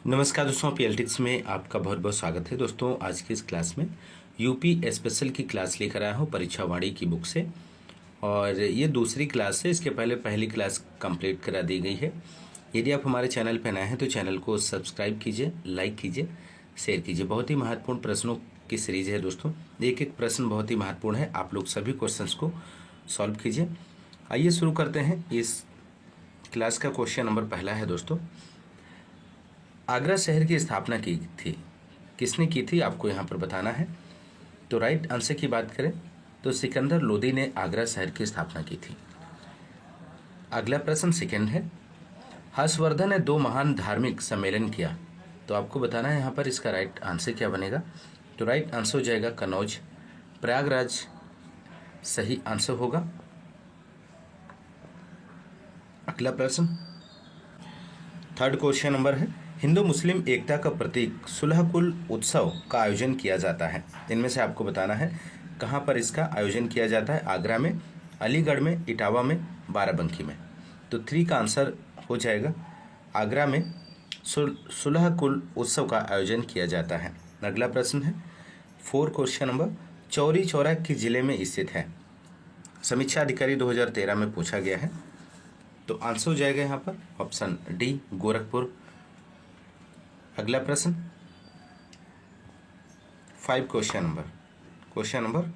नमस्कार दोस्तों, पीएलटिक्स में आपका बहुत बहुत स्वागत है। दोस्तों आज की इस क्लास में यूपी स्पेशल की क्लास लेकर आया हूँ परीक्षा वाणी की बुक से। और ये दूसरी क्लास है, इसके पहले पहली क्लास कंप्लीट करा दी गई है। यदि आप हमारे चैनल पर नए हैं तो चैनल को सब्सक्राइब कीजिए, लाइक कीजिए, शेयर कीजिए। बहुत ही महत्वपूर्ण प्रश्नों की सीरीज है दोस्तों, एक एक प्रश्न बहुत ही महत्वपूर्ण है। आप लोग सभी क्वेश्चंस को सॉल्व कीजिए। आइए शुरू करते हैं। इस क्लास का क्वेश्चन नंबर पहला है दोस्तों, आगरा शहर की स्थापना की थी, किसने की थी आपको यहाँ पर बताना है। तो राइट आंसर की बात करें तो सिकंदर लोदी ने आगरा शहर की स्थापना की थी। अगला प्रश्न सेकंड है, हर्षवर्धन ने दो महान धार्मिक सम्मेलन किया, तो आपको बताना है यहाँ पर इसका राइट आंसर क्या बनेगा। तो राइट आंसर हो जाएगा कन्नौज, प्रयागराज सही आंसर होगा। अगला प्रश्न थर्ड क्वेश्चन नंबर है, हिंदू मुस्लिम एकता का प्रतीक सुलहकुल उत्सव का आयोजन किया जाता है। इनमें से आपको बताना है कहाँ पर इसका आयोजन किया जाता है। आगरा में, अलीगढ़ में, इटावा में, बाराबंकी में। तो 3 का आंसर हो जाएगा आगरा में सुलहकुल उत्सव का आयोजन किया जाता है। अगला प्रश्न है 4 क्वेश्चन नंबर, चौरी चौरा किस जिले में स्थित है। समीक्षा अधिकारी 2013 में पूछा गया है। तो आंसर हो जाएगा यहाँ पर ऑप्शन डी, गोरखपुर। अगला प्रश्न 5 क्वेश्चन नंबर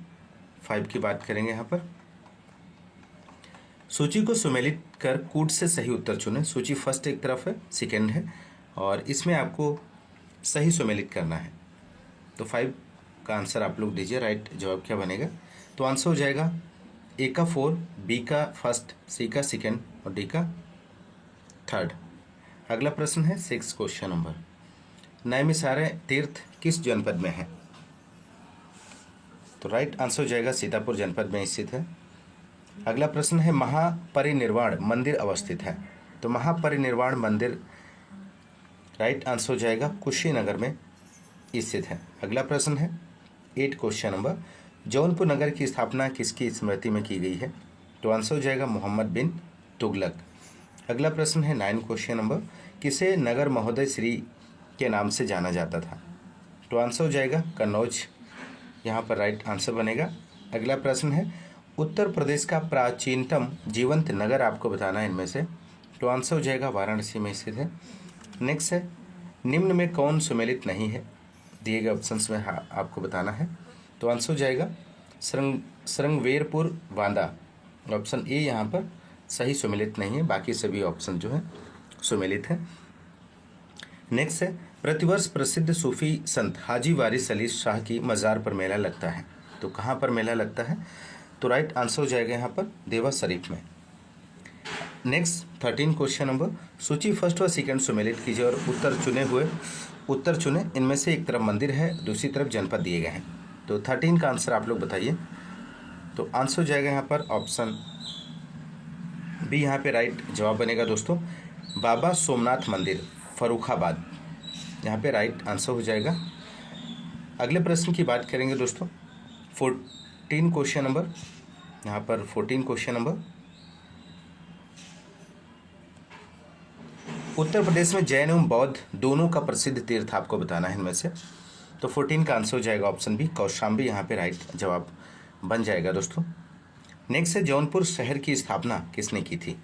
5 की बात करेंगे। यहाँ पर सूची को सुमेलित कर कूट से सही उत्तर चुनें। सूची फर्स्ट एक तरफ है, सेकंड है, और इसमें आपको सही सुमेलित करना है। तो 5 का आंसर आप लोग दीजिए, राइट जवाब क्या बनेगा। तो आंसर हो जाएगा ए का 4, बी का फर्स्ट, सी का सेकंड और डी का थर्ड। अगला प्रश्न है 6 क्वेश्चन नंबर, नैमिषारण्य तीर्थ किस जनपद में है। तो राइट आंसर हो जाएगा सीतापुर जनपद में स्थित है। अगला प्रश्न है महापरिनिर्वाण मंदिर अवस्थित है। तो महापरिनिर्वाण मंदिर राइट आंसर हो जाएगा कुशीनगर में स्थित है। अगला प्रश्न है 8 क्वेश्चन नंबर, जौनपुर नगर की स्थापना किसकी स्मृति में की गई है। तो आंसर हो जाएगा मोहम्मद बिन तुगलक। अगला प्रश्न है 9 क्वेश्चन नंबर, किसे नगर महोदय श्री के नाम से जाना जाता था। तो आंसर हो जाएगा कन्नौज, यहाँ पर राइट आंसर बनेगा। अगला प्रश्न है उत्तर प्रदेश का प्राचीनतम जीवंत नगर आपको बताना है इनमें से। तो आंसर हो जाएगा वाराणसी में स्थित है। नेक्स्ट है निम्न में कौन सुमेलित नहीं है, दिए गए ऑप्शंस में आपको बताना है। तो आंसर हो जाएगा श्रृंगवेरपुर बांदा, ऑप्शन ए यहाँ पर सही सुमेलित नहीं है, बाकी सभी ऑप्शन जो है सुमेलित है। नेक्स्ट है प्रतिवर्ष प्रसिद्ध सूफी संत हाजी वारिस अली शाह की मज़ार पर मेला लगता है। तो कहाँ पर मेला लगता है। तो राइट आंसर हो जाएगा यहाँ पर देवा शरीफ में। नेक्स्ट 13 क्वेश्चन नंबर, सूची फर्स्ट व सेकंड सुमेलित कीजिए और उत्तर चुने। इनमें से एक तरफ मंदिर है, दूसरी तरफ जनपद दिए गए हैं। तो 13 का आंसर आप लोग बताइए। तो आंसर हो जाएगा यहाँ पर ऑप्शन बी, यहाँ पे राइट जवाब बनेगा दोस्तों बाबा सोमनाथ मंदिर फर्रुखाबाद, यहाँ पे राइट आंसर हो जाएगा। अगले प्रश्न की बात करेंगे दोस्तों 14 क्वेश्चन नंबर, यहाँ पर 14 क्वेश्चन नंबर, उत्तर प्रदेश में जैन एवं बौद्ध दोनों का प्रसिद्ध तीर्थ आपको बताना है इनमें से। तो 14 का आंसर हो जाएगा ऑप्शन बी कौशाम्बी, यहाँ पे राइट जवाब बन जाएगा दोस्तों। नेक्स्ट है जौनपुर शहर की स्थापना किसने की थी।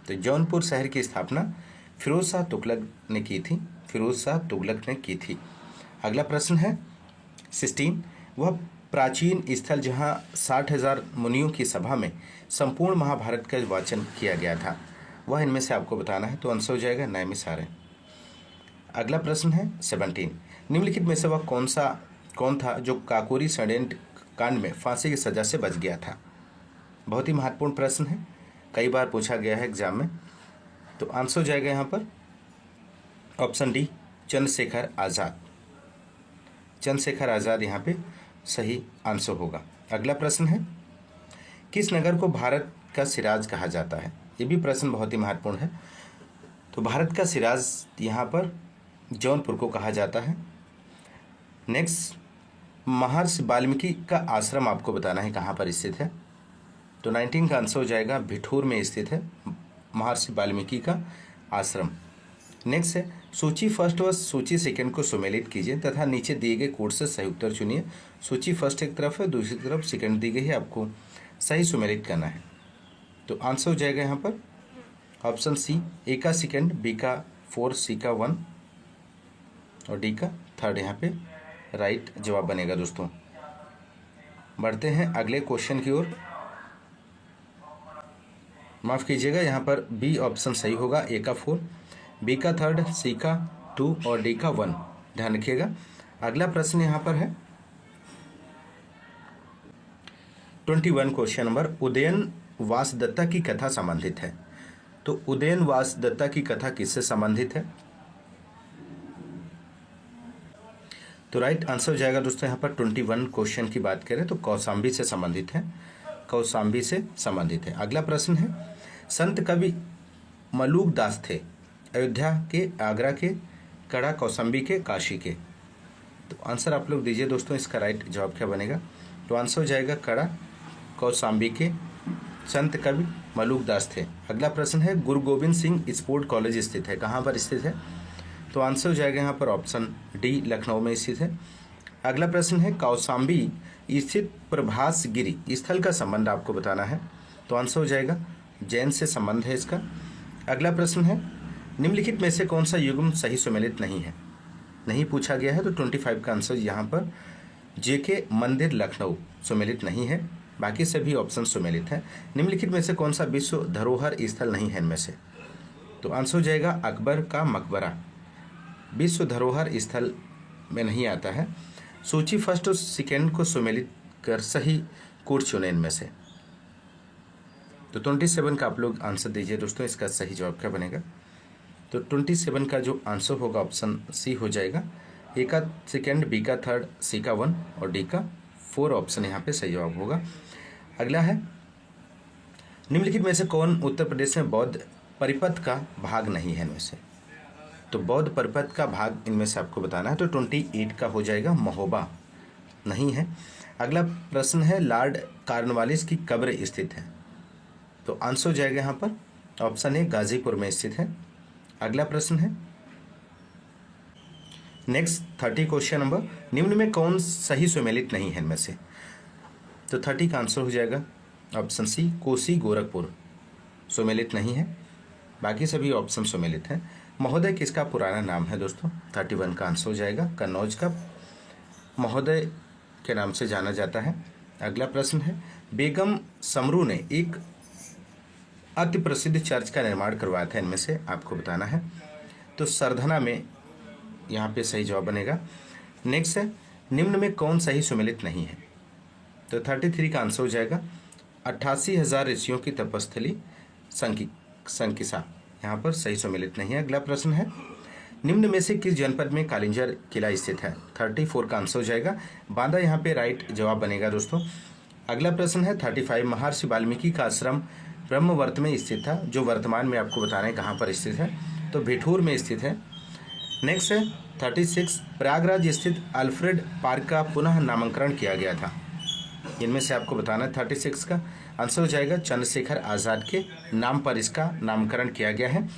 तो जौनपुर शहर की स्थापना फिरोज शाह तुगलक ने की थी। अगला प्रश्न है 16, वह प्राचीन स्थल जहां 60,000 मुनियों की सभा में संपूर्ण महाभारत का वाचन किया गया था, वह इनमें से आपको बताना है। तो आंसर हो जाएगा नैमिषारण्य। अगला प्रश्न है 17, निम्नलिखित में से वह कौन था जो काकोरी षड्यंत्र कांड में फांसी की सजा से बच गया था। बहुत ही महत्वपूर्ण प्रश्न है, कई बार पूछा गया है एग्जाम में। तो आंसर हो जाएगा यहाँ पर ऑप्शन डी चंद्रशेखर आज़ाद यहाँ पे सही आंसर होगा। अगला प्रश्न है किस नगर को भारत का सिराज कहा जाता है। ये भी प्रश्न बहुत ही महत्वपूर्ण है। तो भारत का सिराज यहाँ पर जौनपुर को कहा जाता है। नेक्स्ट महर्षि वाल्मीकि का आश्रम आपको बताना है कहाँ पर स्थित है। तो 19 का आंसर हो जाएगा भिठूर में स्थित है महर्षि वाल्मीकि का आश्रम। नेक्स्ट है सूची फर्स्ट व सूची सेकंड को सुमेलित कीजिए तथा नीचे दिए गए कोड से सही उत्तर चुनिए। सूची फर्स्ट एक तरफ है, दूसरी तरफ सेकंड दी गई है, आपको सही सुमेलित करना है। तो आंसर हो जाएगा यहाँ पर ऑप्शन सी, ए का सेकंड, बी का 4, सी का 1 और डी का 3 यहाँ पे राइट जवाब बनेगा। दोस्तों बढ़ते हैं अगले क्वेश्चन की ओर। माफ़ कीजिएगा, यहाँ पर बी ऑप्शन सही होगा, ए का 4, बी का 3, सी का 2 और डी का 1। ध्यान रखिएगा। अगला प्रश्न यहाँ पर है 21 क्वेश्चन नंबर, उदयन वासदत्ता की कथा संबंधित है। तो उदयन वासदत्ता की कथा किससे संबंधित है? तो राइट आंसर हो जाएगा दोस्तों यहाँ पर 21 क्वेश्चन की बात करें तो कौशाम्बी से संबंधित है, कौशाम्बी से संबंधित है। अगला प्रश्न है, संत कवि मलूक दास थे अयोध्या के, आगरा के, कड़ा, कौशाम्बी के, काशी के। तो आंसर आप लोग दीजिए दोस्तों, इसका राइट जवाब क्या बनेगा? तो आंसर हो जाएगा कड़ा, कौशाम्बी के संत कवि मलूक दास थे। अगला प्रश्न है, गुरु गोविंद सिंह स्पोर्ट कॉलेज स्थित है, कहाँ पर स्थित है? तो आंसर हो जाएगा यहाँ पर ऑप्शन डी, लखनऊ में स्थित है। अगला प्रश्न है, कौशाम्बी स्थित प्रभास गिरी स्थल का संबंध आपको बताना है। तो आंसर हो जाएगा जैन से संबंध है इसका। अगला प्रश्न है, निम्नलिखित में से कौन सा युग्म सही सुमेलित नहीं है? नहीं पूछा गया है, तो 25 का आंसर यहाँ पर जेके मंदिर लखनऊ सुमेलित नहीं है, बाकी सभी ऑप्शन सुमेलित है। निम्नलिखित में से कौन सा विश्व धरोहर स्थल नहीं है इनमें से? तो आंसर हो जाएगा अकबर का मकबरा विश्व धरोहर स्थल में नहीं आता है। सूची फर्स्ट और सेकेंड को सुमेलित कर सही कोड चुने इनमें से। तो 27 का आप लोग आंसर दीजिए दोस्तों, इसका सही जवाब क्या बनेगा? तो 27 का जो आंसर होगा ऑप्शन सी हो जाएगा, ए का सेकेंड, बी का 3, सी का 1 और डी का 4 ऑप्शन यहाँ पे सही जवाब होगा। अगला है, निम्नलिखित में से कौन उत्तर प्रदेश में बौद्ध परिपथ का भाग नहीं है इनमें से? तो बौद्ध परिपथ का भाग इनमें से आपको बताना है। तो 28 का हो जाएगा महोबा नहीं है। अगला प्रश्न है, लॉर्ड कॉर्नवालिस की कब्र स्थित है। तो आंसर हो जाएगा यहाँ पर ऑप्शन ए, गाजीपुर में स्थित है। अगला प्रश्न है नेक्स्ट 30 क्वेश्चन नंबर, निम्न में कौन सही सुमेलित नहीं है इनमें से? तो 30 का आंसर हो जाएगा ऑप्शन सी, कोसी गोरखपुर सुमेलित नहीं है, बाकी सभी ऑप्शन सुमेलित हैं। महोदय किसका पुराना नाम है दोस्तों? 31 का आंसर हो जाएगा, कन्नौज का महोदय के नाम से जाना जाता है। अगला प्रश्न है, बेगम समरू ने एक अति प्रसिद्ध चर्च का निर्माण करवाया था, इनमें से आपको बताना है। तो सरधना में यहाँ पे सही जवाब बनेगा। नेक्स्ट है, निम्न में कौन सही सुमेलित नहीं है? तो 33 का आंसर हो जाएगा 88,000 ऋषियों की तपस्थली संकिसा, यहाँ पर सही सुमेलित नहीं है। अगला प्रश्न है, निम्न में से किस जनपद में कालिंजर किला स्थित है? 34 का आंसर हो जाएगा बांदा, यहाँ पे राइट जवाब बनेगा दोस्तों। अगला प्रश्न है 35, महर्षि वाल्मीकि का आश्रम ब्रह्मवर्त में स्थित था, जो वर्तमान में आपको बताना है कहाँ पर स्थित है। तो भिठूर में स्थित है। नेक्स्ट है 36, प्रयागराज स्थित अल्फ्रेड पार्क का पुनः नामकरण किया गया था, इनमें से आपको बताना है। 36 का आंसर हो जाएगा चंद्रशेखर आज़ाद के नाम पर इसका नामकरण किया गया है।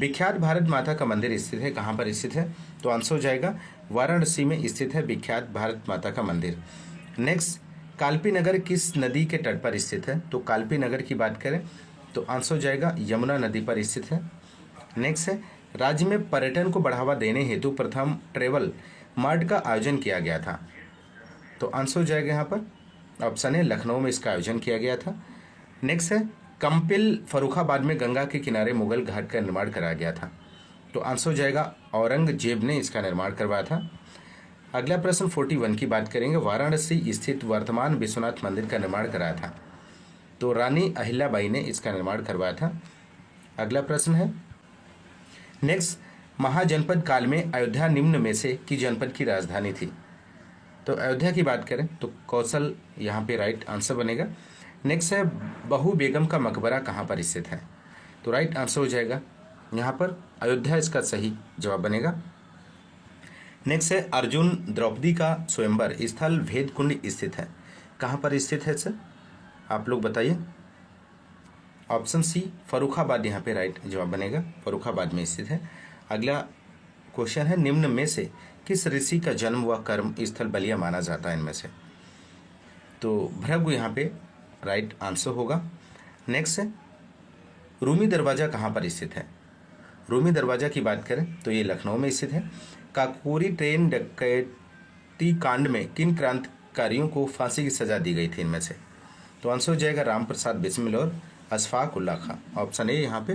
विख्यात भारत माता का मंदिर स्थित है, कहाँ पर स्थित है? तो आंसर हो जाएगा वाराणसी में स्थित है विख्यात भारत माता का मंदिर। नेक्स्ट, कालपी नगर किस नदी के तट पर स्थित है? तो कालपी नगर की बात करें तो आंसर हो जाएगा यमुना नदी पर स्थित है। नेक्स्ट है, राज्य में पर्यटन को बढ़ावा देने हेतु प्रथम ट्रेवल मार्ट का आयोजन किया गया था। तो आंसर हो जाएगा यहाँ पर ऑप्शन है, लखनऊ में इसका आयोजन किया गया था। नेक्स्ट है, कंपिल फर्रुखाबाद में गंगा के किनारे मुगल घाट का निर्माण कराया गया था। तो आंसर हो जाएगा औरंगजेब ने इसका निर्माण करवाया था। अगला प्रश्न 41 की बात करेंगे, वाराणसी स्थित वर्तमान विश्वनाथ मंदिर का निर्माण कराया था। तो रानी अहिल्याबाई ने इसका निर्माण करवाया था। अगला प्रश्न है नेक्स्ट, महाजनपद काल में अयोध्या निम्न में से किस जनपद की राजधानी थी? तो अयोध्या की बात करें तो कौशल यहाँ पे राइट आंसर बनेगा। नेक्स्ट है, बहू बेगम का मकबरा कहाँ पर स्थित है? तो राइट आंसर हो जाएगा यहाँ पर अयोध्या, इसका सही जवाब बनेगा। नेक्स्ट है, अर्जुन द्रौपदी का स्वयंवर स्थल भेदकुंड स्थित है, कहाँ पर स्थित है सर? आप लोग बताइए। ऑप्शन सी, फर्रुखाबाद यहाँ पे राइट जवाब बनेगा, फर्रुखाबाद में स्थित है। अगला क्वेश्चन है निम्न में से किस ऋषि का जन्म व कर्म स्थल बलिया माना जाता है इनमें से? तो भृगु यहाँ पे राइट आंसर होगा। नेक्स्ट है रूमी दरवाजा कहाँ पर स्थित है? रूमी दरवाजा की बात करें तो ये लखनऊ में स्थित है। काकोरी ट्रेन डकैती कांड में किन क्रांतिकारियों को फांसी की सजा दी गई थी इनमें से? तो आंसर हो जाएगा राम प्रसाद बिस्मिल और अशफाक उल्ला खां। ऑप्शन ए यहाँ पे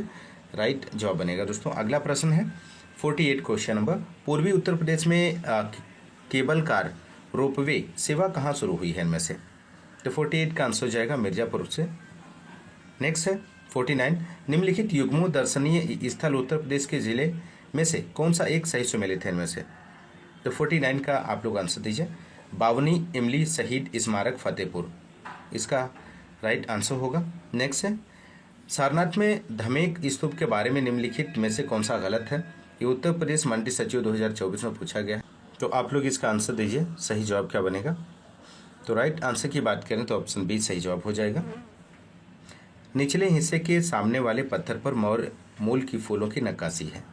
राइट जवाब बनेगा। दोस्तों अगला प्रश्न है 48 क्वेश्चन नंबर। पूर्वी उत्तर प्रदेश में केबल कार रोपवे सेवा कहाँ शुरू हुई है इनमें से? तो 48 का आंसर हो जाएगा मिर्जापुर से। नेक्स्ट है 49 निम्नलिखित युग्मों दर्शनीय स्थल उत्तर प्रदेश के जिले में से कौन सा एक सही सुमेलित है इनमें से? तो 49 का आप लोग आंसर दीजिए। बावनी इमली शहीद स्मारक फतेहपुर, इसका राइट आंसर होगा। नेक्स्ट है सारनाथ में धमेक स्तूप के बारे में निम्नलिखित में से कौन सा गलत है? ये उत्तर प्रदेश मंडी सचिव 2024 में पूछा गया है, तो आप लोग इसका आंसर दीजिए। सही जवाब क्या बनेगा? तो राइट आंसर की बात करें तो ऑप्शन बी सही जवाब हो जाएगा। निचले हिस्से के सामने वाले पत्थर पर मोर मूल की फूलों की नक्काशी है।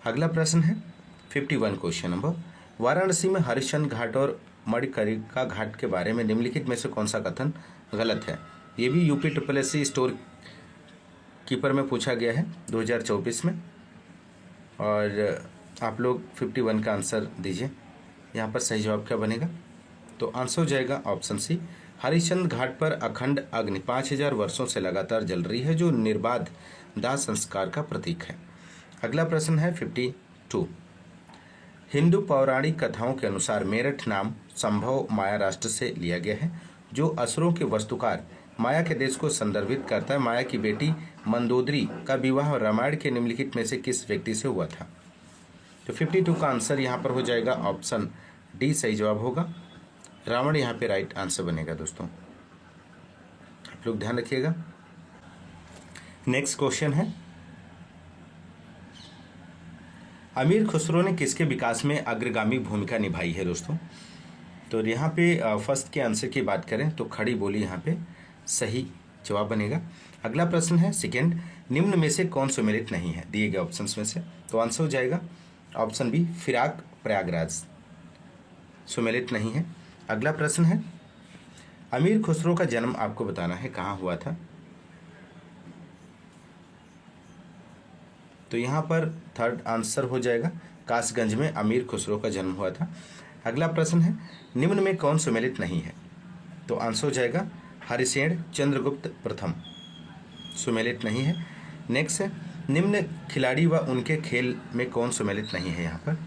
अगला प्रश्न है 51 क्वेश्चन नंबर। वाराणसी में हरिश्चंद्र घाट और मणिकर्णिका घाट के बारे में निम्नलिखित में से कौन सा कथन गलत है? ये भी यूपी SSC स्टोर कीपर में पूछा गया है 2024 में, और आप लोग 51 का आंसर दीजिए। यहाँ पर सही जवाब क्या बनेगा? तो आंसर हो जाएगा ऑप्शन सी। हरिश्चंद्र घाट पर अखंड अग्नि 5000 वर्षों से लगातार जल रही है, जो निर्बाध दाह संस्कार का प्रतीक है। अगला प्रश्न है 52। हिंदू पौराणिक कथाओं के अनुसार मेरठ नाम संभव माया राष्ट्र से लिया गया है, जो असुरों के वस्तुकार माया के देश को संदर्भित करता है। माया की बेटी मंदोदरी का विवाह रामायण के निम्नलिखित में से किस व्यक्ति से हुआ था? तो 52 का आंसर यहाँ पर हो जाएगा ऑप्शन डी सही जवाब होगा। रावण यहाँ पे राइट आंसर बनेगा। दोस्तों आप लोग ध्यान रखिएगा। नेक्स्ट क्वेश्चन है अमीर खुसरो ने किसके विकास में अग्रगामी भूमिका निभाई है? दोस्तों तो यहाँ पे फर्स्ट के आंसर की बात करें तो खड़ी बोली यहाँ पे सही जवाब बनेगा। अगला प्रश्न है सेकेंड। निम्न में से कौन सुमेलित नहीं है दिए गए ऑप्शंस में से? तो आंसर हो जाएगा ऑप्शन बी फिराक प्रयागराज सुमेलित नहीं है। अगला प्रश्न है अमीर खुसरो का जन्म आपको बताना है कहाँ हुआ था? तो यहाँ पर थर्ड आंसर हो जाएगा कासगंज में अमीर खुसरो का जन्म हुआ था। अगला प्रश्न है निम्न में कौन सुमेलित नहीं है? तो आंसर हो जाएगा हरिसेन चंद्रगुप्त प्रथम सुमेलित नहीं है। नेक्स्ट है निम्न खिलाड़ी व उनके खेल में कौन सुमेलित नहीं है यहाँ पर?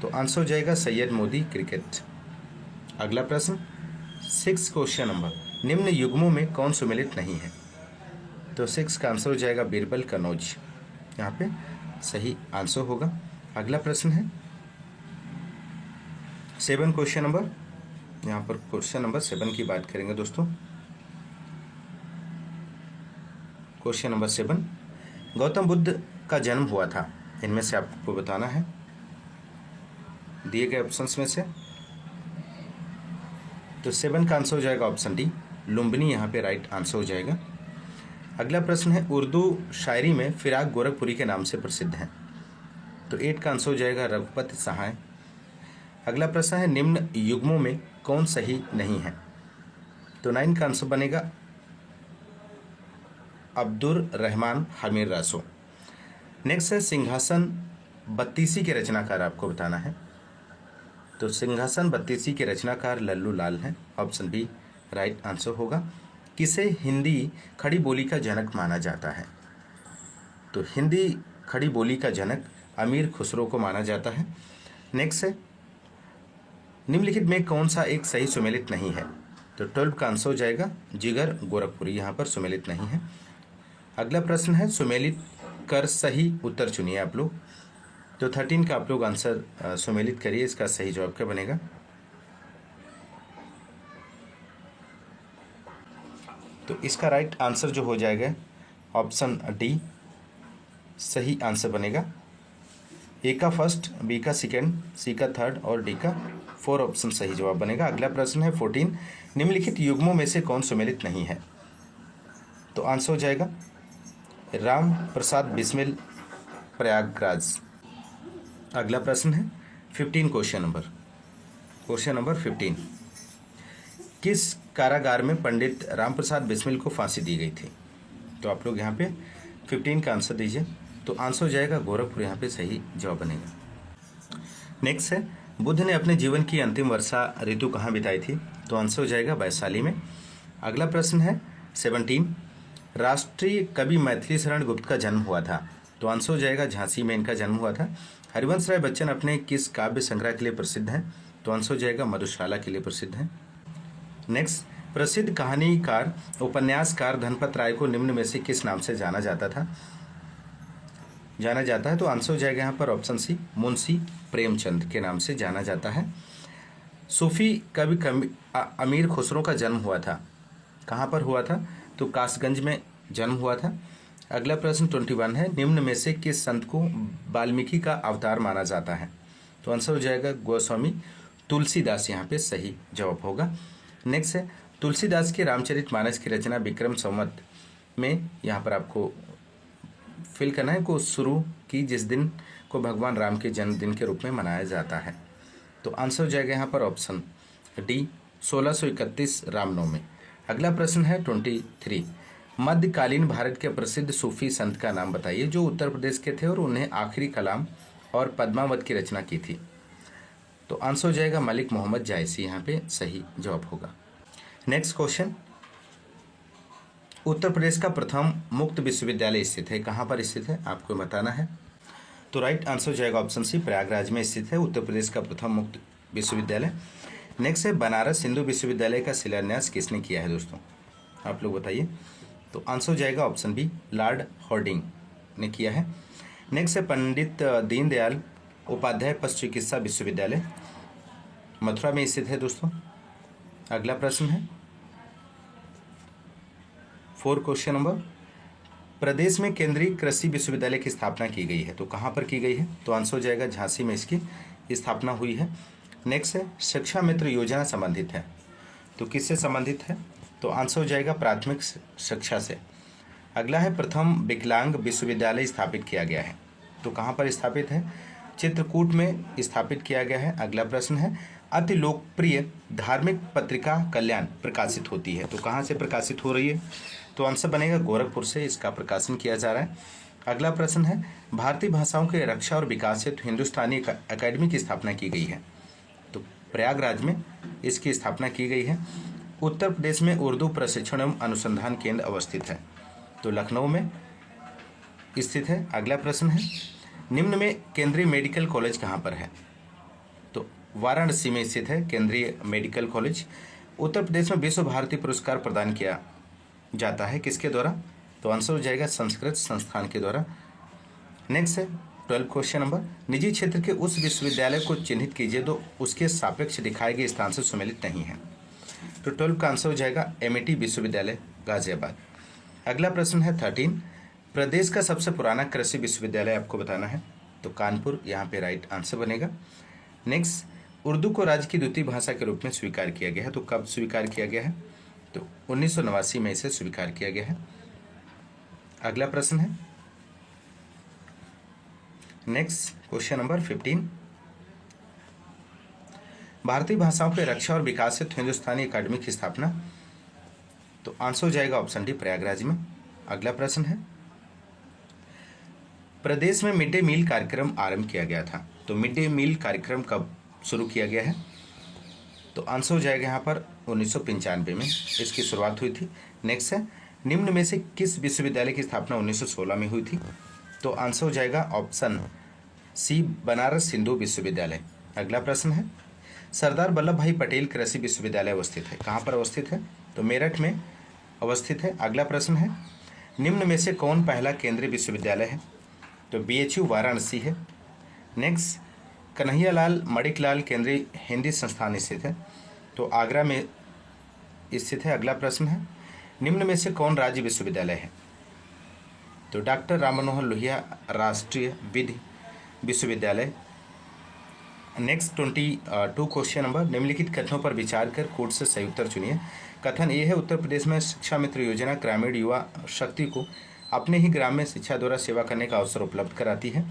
तो आंसर हो जाएगा सैयद मोदी क्रिकेट। अगला प्रश्न 6 क्वेश्चन नंबर। निम्न युग्मों में कौन सुमेलित नहीं है? तो 6 का आंसर हो जाएगा बीरबल कनौज, यहाँ पे सही आंसर होगा। अगला प्रश्न है 7 क्वेश्चन नंबर। यहाँ पर क्वेश्चन नंबर 7 की बात करेंगे दोस्तों। क्वेश्चन नंबर 7 गौतम बुद्ध का जन्म हुआ था, इनमें से आपको बताना है दिए गए ऑप्शंस में से। तो 7 का आंसर हो जाएगा ऑप्शन डी लुम्बिनी, यहाँ पे राइट आंसर हो जाएगा। अगला प्रश्न है उर्दू शायरी में फिराक गोरखपुरी के नाम से प्रसिद्ध है। तो 8 का आंसर हो जाएगा रघुपति सहाय। अगला प्रश्न है निम्न युग्मों में कौन सही नहीं है? तो 9 का आंसर बनेगा अब्दुर रहमान हमीर रासो। नेक्स्ट है सिंहासन बत्तीसी के रचनाकार आपको बताना है। तो सिंहासन बत्तीसी के रचनाकार लल्लू लाल हैं, ऑप्शन बी राइट आंसर होगा। किसे हिंदी खड़ी बोली का जनक माना जाता है? तो हिंदी खड़ी बोली का जनक अमीर खुसरो को माना जाता है। नेक्स्ट है निम्नलिखित में कौन सा एक सही सुमेलित नहीं है? तो 12 का आंसर हो जाएगा जिगर गोरखपुरी, यहाँ पर सुमेलित नहीं है। अगला प्रश्न है सुमेलित कर सही उत्तर चुनिए आप लोग। तो 13 का आप लोग आंसर सुमेलित करिए, इसका सही जवाब क्या बनेगा? तो इसका राइट आंसर जो हो जाएगा ऑप्शन डी सही आंसर बनेगा। ए का फर्स्ट, बी का सेकेंड, सी का थर्ड और डी का 4 ऑप्शन सही जवाब बनेगा। अगला प्रश्न है 14 निम्नलिखित युग्मों में से कौन सुमेलित नहीं है? तो आंसर हो जाएगा राम प्रसाद बिस्मिल प्रयागराज। अगला प्रश्न है 15 क्वेश्चन नंबर 15। किस कारागार में पंडित रामप्रसाद बिस्मिल को फांसी दी गई थी? तो आप लोग यहाँ पे 15 का आंसर दीजिए। तो आंसर हो जाएगा गोरखपुर, यहाँ पे सही जवाब बनेगा। नेक्स्ट है बुद्ध ने अपने जीवन की अंतिम वर्षा ऋतु कहाँ बिताई थी? तो आंसर हो जाएगा वैशाली में। अगला प्रश्न है 17। राष्ट्रीय कवि मैथिली शरण गुप्त का जन्म हुआ था? तो आंसर हो जाएगा झांसी में इनका जन्म हुआ था। हरिवंश राय बच्चन अपने किस काव्य संग्रह के लिए प्रसिद्ध हैं? तो आंसर हो जाएगा मधुशाला के लिए प्रसिद्ध हैं। नेक्स्ट, प्रसिद्ध कहानीकार उपन्यासकार धनपत राय को निम्न में से किस नाम से जाना जाता है? तो आंसर हो जाएगा यहाँ पर ऑप्शन सी, मुंशी प्रेमचंद के नाम से जाना जाता है। सूफी कवि अमीर खुसरो का जन्म हुआ था, कहाँ पर हुआ था? तो कासगंज में जन्म हुआ था। अगला प्रश्न 21 है, निम्न में से किस संत को वाल्मीकि का अवतार माना जाता है? तो आंसर हो जाएगा गोस्वामी तुलसीदास, यहाँ पे सही जवाब होगा। नेक्स्ट है तुलसीदास के रामचरितमानस की रचना विक्रम संवत में, यहाँ पर आपको फिल करना है, को शुरू की जिस दिन को भगवान राम के जन्मदिन के रूप में मनाया जाता है? तो आंसर हो जाएगा यहाँ पर ऑप्शन डी, 1631 रामनवमी। अगला प्रश्न है 23। मध्यकालीन भारत के प्रसिद्ध सूफी संत का नाम बताइए जो उत्तर प्रदेश के थे और उन्हें आखिरी कलाम और पद्मावत की रचना की थी? तो आंसर हो जाएगा मलिक मोहम्मद जायसी, यहाँ पे सही जवाब होगा। नेक्स्ट क्वेश्चन, उत्तर प्रदेश का प्रथम मुक्त विश्वविद्यालय स्थित है, कहाँ पर स्थित है आपको बताना है? तो राइट आंसर हो जाएगा ऑप्शन सी, प्रयागराज में स्थित है उत्तर प्रदेश का प्रथम मुक्त विश्वविद्यालय। नेक्स्ट है बनारस हिंदू विश्वविद्यालय का शिलान्यास किसने किया है दोस्तों? आप लोग बताइए। तो आंसर हो जाएगा ऑप्शन बी, लॉर्ड हॉर्डिंग ने किया है। नेक्स्ट है पंडित दीनदयाल उपाध्याय पशु चिकित्सा विश्वविद्यालय मथुरा में स्थित है दोस्तों। अगला प्रश्न है 4 क्वेश्चन नंबर, प्रदेश में केंद्रीय कृषि विश्वविद्यालय की स्थापना की गई है, तो कहाँ पर की गई है? तो आंसर हो जाएगा झांसी में इसकी स्थापना हुई है। नेक्स्ट है शिक्षा मित्र योजना संबंधित है, तो किससे संबंधित है? तो आंसर हो जाएगा प्राथमिक शिक्षा से। अगला है प्रथम विकलांग विश्वविद्यालय स्थापित किया गया है, तो कहाँ पर स्थापित है? चित्रकूट में स्थापित किया गया है। अगला प्रश्न है अति लोकप्रिय धार्मिक पत्रिका कल्याण प्रकाशित होती है, तो कहाँ से प्रकाशित हो रही है? तो आंसर बनेगा गोरखपुर से इसका प्रकाशन किया जा रहा है। अगला प्रश्न है भारतीय भाषाओं के रक्षा और विकास हेतु हिंदुस्तानी अकेडमी की स्थापना की गई है, तो प्रयागराज में इसकी स्थापना की गई है। उत्तर प्रदेश में उर्दू प्रशिक्षण एवं अनुसंधान केंद्र अवस्थित है, तो लखनऊ में स्थित है। अगला प्रश्न है निम्न में केंद्रीय मेडिकल कॉलेज कहाँ पर है? तो वाराणसी में स्थित है केंद्रीय मेडिकल कॉलेज। उत्तर प्रदेश में विश्व भारती पुरस्कार प्रदान किया जाता है किसके द्वारा? तो आंसर हो जाएगा संस्कृत संस्थान के द्वारा। नेक्स्ट है 12 क्वेश्चन नंबर, निजी क्षेत्र के उस विश्वविद्यालय को चिन्हित कीजिए जो उसके सापेक्ष दिखाए गए स्थान से सुमेलित नहीं है। तो 12 का आंसर हो जाएगा एमआईटी विश्वविद्यालय गाजियाबाद। अगला प्रश्न है 13, प्रदेश का सबसे पुराना कृषि विश्वविद्यालय आपको बताना है, तो कानपुर यहाँ पे राइट आंसर बनेगा। नेक्स्ट, उर्दू को राज्य की द्वितीय भाषा के रूप में स्वीकार किया गया है, तो कब स्वीकार किया गया है? तो 1989 में इसे स्वीकार किया गया है। अगला प्रश्न है नेक्स्ट क्वेश्चन नंबर 15, भारतीय भाषाओं के रक्षा और विकास हेतु हिंदुस्तानी अकादमी की स्थापना, तो आंसर हो जाएगा ऑप्शन डी प्रयागराज में। अगला प्रश्न है प्रदेश में मिड डे मील कार्यक्रम आरंभ किया गया था, तो मिड डे मील कार्यक्रम कब शुरू किया गया है? तो आंसर हो जाएगा यहाँ पर 1995 में इसकी शुरुआत हुई थी। नेक्स्ट है निम्न में से किस विश्वविद्यालय की स्थापना 1916 में हुई थी? तो आंसर हो जाएगा ऑप्शन सी बनारस हिंदू विश्वविद्यालय। अगला प्रश्न है सरदार वल्लभ भाई पटेल कृषि विश्वविद्यालय अवस्थित है, कहाँ पर अवस्थित है? तो मेरठ में अवस्थित है। अगला प्रश्न है निम्न में से कौन पहला केंद्रीय विश्वविद्यालय है? तो बीएचयू वाराणसी है। नेक्स्ट, कन्हैयालाल मणिकलाल केंद्रीय हिंदी संस्थान स्थित है, तो आगरा में स्थित है। अगला प्रश्न है निम्न में से कौन राज्य विश्वविद्यालय है? तो डॉक्टर राम मनोहर लोहिया राष्ट्रीय विधि विश्वविद्यालय। नेक्स्ट 22 क्वेश्चन नंबर, निम्नलिखित कथनों पर विचार कर कोड से सही उत्तर चुनिए। कथन ये है उत्तर प्रदेश में शिक्षा मित्र योजना ग्रामीण युवा शक्ति को अपने ही ग्राम में शिक्षा द्वारा सेवा करने का अवसर उपलब्ध कराती है।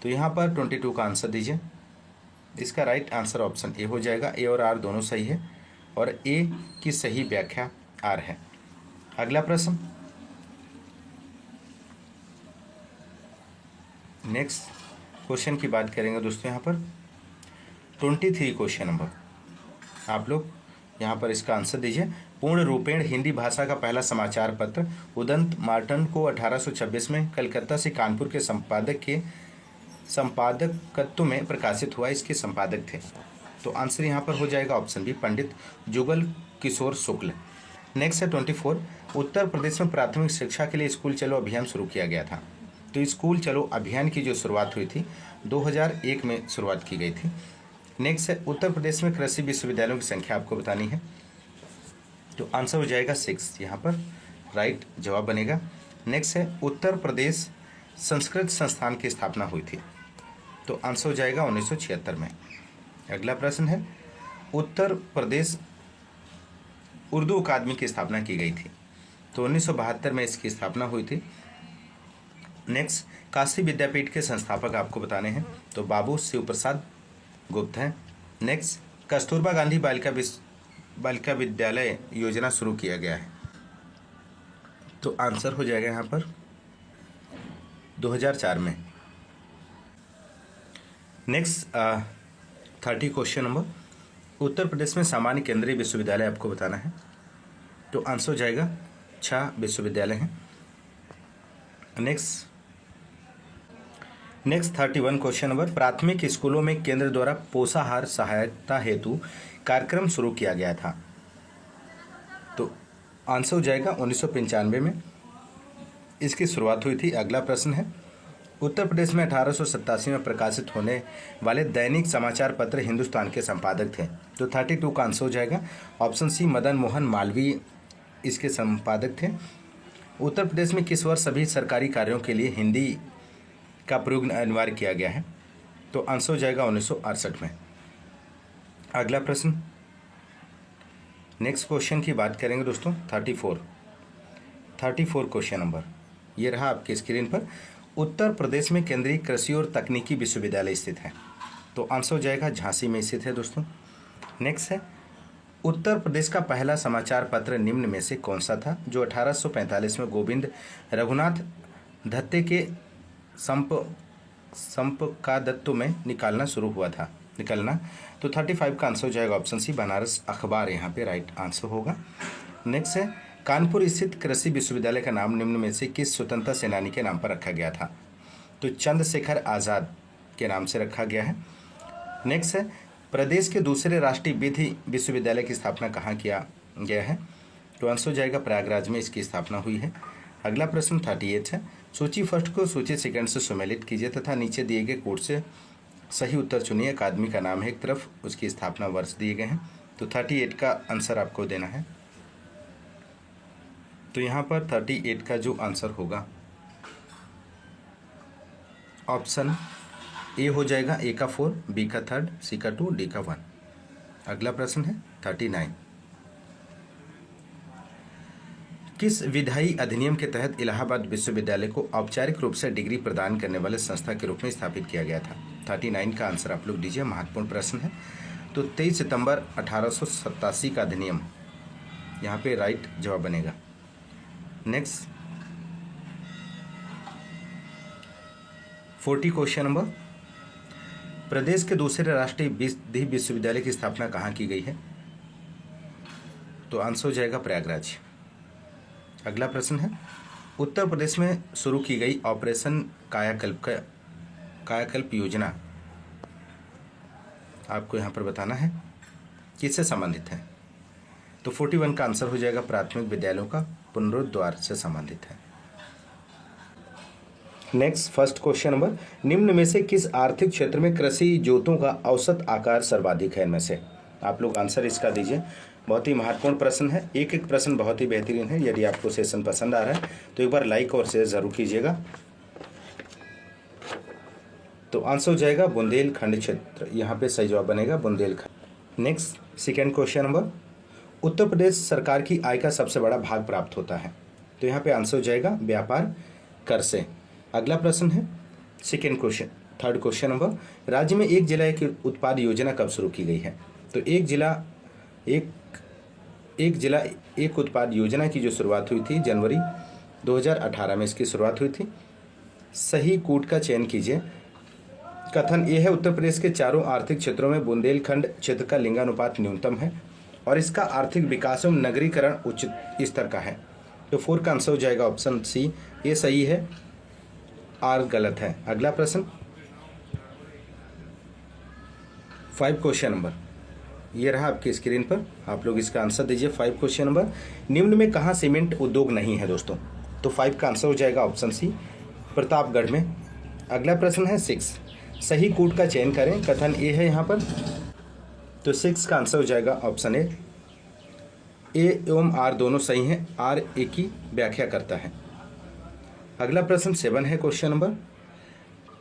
तो यहाँ पर 22 का आंसर दीजिए। इसका राइट आंसर ऑप्शन ए हो जाएगा। ए और आर दोनों सही है और ए की सही व्याख्या आर है। अगला प्रश्न, नेक्स्ट क्वेश्चन की बात करेंगे दोस्तों। यहाँ पर 23 क्वेश्चन नंबर, आप लोग यहाँ पर इसका आंसर दीजिए। पूर्ण रूपेण हिंदी भाषा का पहला समाचार पत्र उदंत मार्टन को 1826 में कलकत्ता से कानपुर के संपादकत्व में प्रकाशित हुआ। इसके संपादक थे। तो आंसर यहाँ पर हो जाएगा ऑप्शन बी, पंडित जुगल किशोर शुक्ल। नेक्स्ट है 24, उत्तर प्रदेश में प्राथमिक शिक्षा के लिए स्कूल चलो अभियान शुरू किया गया था। तो स्कूल चलो अभियान की जो शुरुआत हुई थी 2001 में शुरुआत की गई थी। नेक्स्ट है उत्तर प्रदेश में कृषि विश्वविद्यालयों की संख्या आपको बतानी है। तो आंसर हो जाएगा 6, यहाँ पर राइट जवाब बनेगा। नेक्स्ट है उत्तर प्रदेश संस्कृत संस्थान की स्थापना हुई थी। तो आंसर हो जाएगा 1976 में। अगला प्रश्न है उत्तर प्रदेश उर्दू अकादमी की स्थापना की गई थी। तो 1972 में इसकी स्थापना हुई थी। नेक्स्ट, काशी विद्यापीठ के संस्थापक आपको बताने हैं। तो बाबू शिव प्रसाद गुप्त हैं। नेक्स्ट, कस्तूरबा गांधी बालिका विद्यालय योजना शुरू किया गया है। तो आंसर हो जाएगा यहाँ पर 2004 में। नेक्स्ट 30 क्वेश्चन नंबर, उत्तर प्रदेश में सामान्य केंद्रीय विश्वविद्यालय आपको बताना है। तो आंसर हो जाएगा 6 विश्वविद्यालय हैं। नेक्स्ट 31 क्वेश्चन नंबर, प्राथमिक स्कूलों में केंद्र द्वारा पोषाहार सहायता हेतु कार्यक्रम शुरू किया गया था। तो आंसर हो जाएगा 1995 में इसकी शुरुआत हुई थी। अगला प्रश्न है उत्तर प्रदेश में 1887 में प्रकाशित होने वाले दैनिक समाचार पत्र हिंदुस्तान के संपादक थे। तो 32 का आंसर हो जाएगा ऑप्शन सी, मदन मोहन मालवीय इसके संपादक थे। उत्तर प्रदेश में किस वर्ष सभी सरकारी कार्यों के लिए हिंदी का प्रयोग अनिवार्य किया गया है। तो आंसर हो जाएगा 1968 में। अगला प्रश्न, नेक्स्ट क्वेश्चन की बात करेंगे दोस्तों। 34 क्वेश्चन नंबर ये रहा आपके स्क्रीन पर। उत्तर प्रदेश में केंद्रीय कृषि और तकनीकी विश्वविद्यालय स्थित है। तो आंसर हो जाएगा झांसी में स्थित है दोस्तों। नेक्स्ट है उत्तर प्रदेश का पहला समाचार पत्र निम्न में से कौन सा था जो 1845 में गोविंद रघुनाथ दत्ते के संपादकत्व में निकालना शुरू हुआ था। तो 35 का आंसर हो जाएगा ऑप्शन सी, बनारस अखबार यहाँ पे राइट आंसर होगा। नेक्स्ट है कानपुर स्थित कृषि विश्वविद्यालय का नाम निम्न में से किस स्वतंत्रता सेनानी के नाम पर रखा गया था। तो चंद्रशेखर आज़ाद के नाम से रखा गया है। नेक्स्ट है प्रदेश के दूसरे राष्ट्रीय विधि विश्वविद्यालय की स्थापना कहाँ किया गया है। तो आंसर हो जाएगा प्रयागराज में इसकी स्थापना हुई है। अगला प्रश्न 38 है सूची फर्स्ट को सूची सेकंड से सम्मिलित कीजिए तथा नीचे दिए गए कोड से सही उत्तर चुनिए। अकादमी का नाम है एक तरफ, उसकी स्थापना वर्ष दिए गए हैं। तो 38 का आंसर आपको देना है। तो यहाँ पर 38 का जो आंसर होगा ऑप्शन ए हो जाएगा, ए का 4, बी का 3, सी का 2, डी का 1। अगला प्रश्न है 39, किस विधायी अधिनियम के तहत इलाहाबाद विश्वविद्यालय को औपचारिक रूप से डिग्री प्रदान करने वाले संस्था के रूप में स्थापित किया गया था। 39 का आंसर आप लोग दीजिए, महत्वपूर्ण प्रश्न है। तो 23 सितंबर 1887 का अधिनियम यहाँ पे राइट जवाब बनेगा। नेक्स्ट 40 क्वेश्चन नंबर, प्रदेश के दूसरे राष्ट्रीय विधि विश्वविद्यालय की स्थापना कहाँ की गई है। तो आंसर हो जाएगा प्रयागराज। अगला प्रश्न है उत्तर प्रदेश में शुरू की गई ऑपरेशन कायाकल्प योजना आपको यहाँ पर बताना है किससे संबंधित है। तो 41 का आंसर हो जाएगा प्राथमिक विद्यालयों का पुनरुद्धार से संबंधित है। नेक्स्ट फर्स्ट क्वेश्चन नंबर, निम्न में से किस आर्थिक क्षेत्र में कृषि जोतों का औसत आकार सर्वाधिक है। इनमें से आप लोग आंसर इसका दीजिए। बहुत ही महत्वपूर्ण प्रश्न है, एक एक प्रश्न बहुत ही बेहतरीन है। यदि आपको सेशन पसंद आ रहा है तो एक बार लाइक और शेयर जरूर कीजिएगा। तो आंसर हो जाएगा बुंदेलखंड क्षेत्र, यहाँ पे सही जवाब बनेगा Bundelkhand. Next second question number, Uttar Pradesh सरकार की आय का सबसे बड़ा भाग प्राप्त होता है। तो यहाँ पे आंसर हो जाएगा व्यापार कर से। अगला प्रश्न है second question third question number, राज्य में एक जिला एक उत्पाद योजना कब शुरू की गई है? तो एक जिला एक उत्पाद योजना की जो शुरुआत हुई थी जनवरी 2018 में इसकी शुरुआत हुई थी। सही कूट का चयन कीजिए। कथन ए है, उत्तर प्रदेश के चारों आर्थिक क्षेत्रों में बुंदेलखंड क्षेत्र का लिंगानुपात न्यूनतम है और इसका आर्थिक विकास एवं नगरीकरण उच्च स्तर का है। तो 4 का आंसर हो जाएगा ऑप्शन सी, ये सही है, आर गलत है। अगला प्रश्न 5 क्वेश्चन नंबर, ये रहा आपकी स्क्रीन पर, आप लोग इसका आंसर दीजिए। 5 क्वेश्चन नंबर, निम्न में कहाँ सीमेंट उद्योग नहीं है दोस्तों? तो 5 का आंसर हो जाएगा ऑप्शन सी, प्रतापगढ़ में। अगला प्रश्न है 6, सही कूट का चयन करें। कथन ए है यहाँ पर, तो 6 का आंसर हो जाएगा ऑप्शन ए एवं आर दोनों सही हैं, आर ए की व्याख्या करता है। अगला प्रश्न 7 है क्वेश्चन नंबर,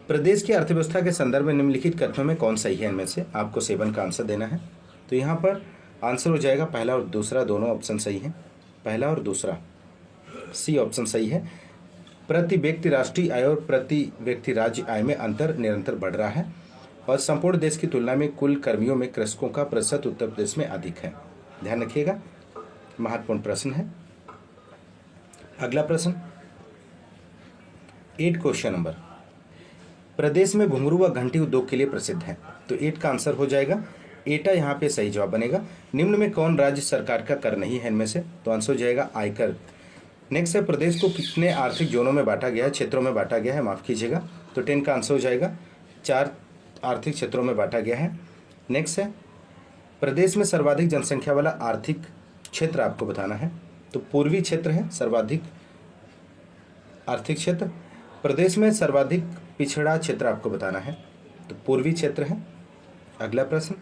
प्रदेश की अर्थव्यवस्था के संदर्भ में निम्नलिखित कथनों में कौन सही है? इनमें से आपको 7 का आंसर देना है। तो यहाँ पर आंसर हो जाएगा पहला और दूसरा, दोनों ऑप्शन सही हैं, पहला और दूसरा, सी ऑप्शन सही है। प्रति व्यक्ति राष्ट्रीय आय और प्रति व्यक्ति राज्य आय में अंतर निरंतर बढ़ रहा है और संपूर्ण देश की तुलना में कुल कर्मियों में कृषकों का प्रतिशत उत्तर प्रदेश में अधिक है। ध्यान रखिएगा, महत्वपूर्ण प्रश्न है। अगला प्रश्न 8 क्वेश्चन नंबर, प्रदेश में घुंघरू व घंटी उद्योग के लिए प्रसिद्ध है। तो 8 का आंसर हो जाएगा एटा, यहाँ पे सही जवाब बनेगा। निम्न में कौन राज्य सरकार का कर नहीं है इनमें से? तो आंसर हो जाएगा आयकर। नेक्स्ट है, प्रदेश को कितने आर्थिक जोनों में बांटा गया है, क्षेत्रों में बांटा गया है, माफ कीजिएगा। तो 10 का आंसर हो जाएगा 4 आर्थिक क्षेत्रों में बांटा गया है। नेक्स्ट है, प्रदेश में सर्वाधिक जनसंख्या वाला आर्थिक क्षेत्र आपको बताना है। तो पूर्वी क्षेत्र है सर्वाधिक आर्थिक क्षेत्र। प्रदेश में सर्वाधिक पिछड़ा क्षेत्र आपको बताना है, तो पूर्वी क्षेत्र है। अगला प्रश्न,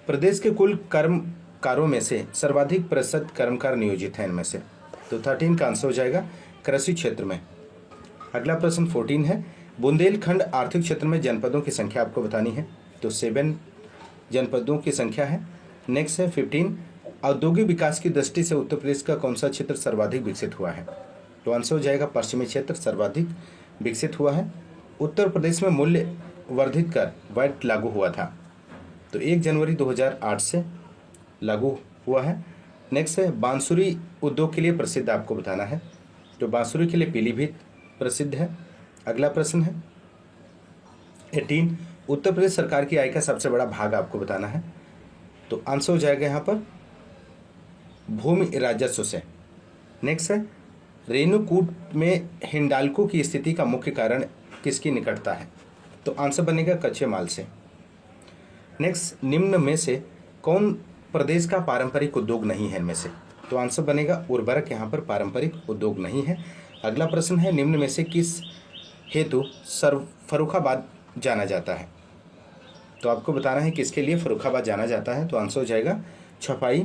प्रदेश के कुल कर्मकारों में से सर्वाधिक प्रतिशत कर्मकार नियोजित हैं इनमें से? तो 13 का आंसर हो जाएगा कृषि क्षेत्र में। अगला प्रश्न 14 है, बुंदेलखंड आर्थिक क्षेत्र में जनपदों की संख्या आपको बतानी है। तो 7 जनपदों की संख्या है। नेक्स्ट है 15, औद्योगिक विकास की दृष्टि से उत्तर प्रदेश का कौन सा क्षेत्र सर्वाधिक विकसित हुआ है? तो आंसर हो जाएगा पश्चिमी क्षेत्र सर्वाधिक विकसित हुआ है। उत्तर प्रदेश में मूल्य वर्धित कर वैट लागू हुआ था, तो 1 जनवरी 2008 से लागू हुआ है। नेक्स्ट है, बांसुरी उद्योग के लिए प्रसिद्ध आपको बताना है। तो बांसुरी के लिए पीलीभीत प्रसिद्ध है। अगला प्रश्न है 18, उत्तर प्रदेश सरकार की आय का सबसे बड़ा भाग आपको बताना है। तो आंसर हो जाएगा यहाँ पर भूमि राजस्व से। नेक्स्ट है, रेणुकूट में हिंडाल्को की स्थिति का मुख्य कारण किसकी निकटता है? तो आंसर बनेगा कच्चे माल से। नेक्स्ट, निम्न में से कौन प्रदेश का पारंपरिक उद्योग नहीं है इनमें से? तो आंसर बनेगा उर्वरक, यहाँ पर पारंपरिक उद्योग नहीं है। अगला प्रश्न है, निम्न में से किस हेतु फर्रुखाबाद जाना जाता है? तो आपको बताना है किसके लिए फर्रुखाबाद जाना जाता है। तो आंसर हो जाएगा छपाई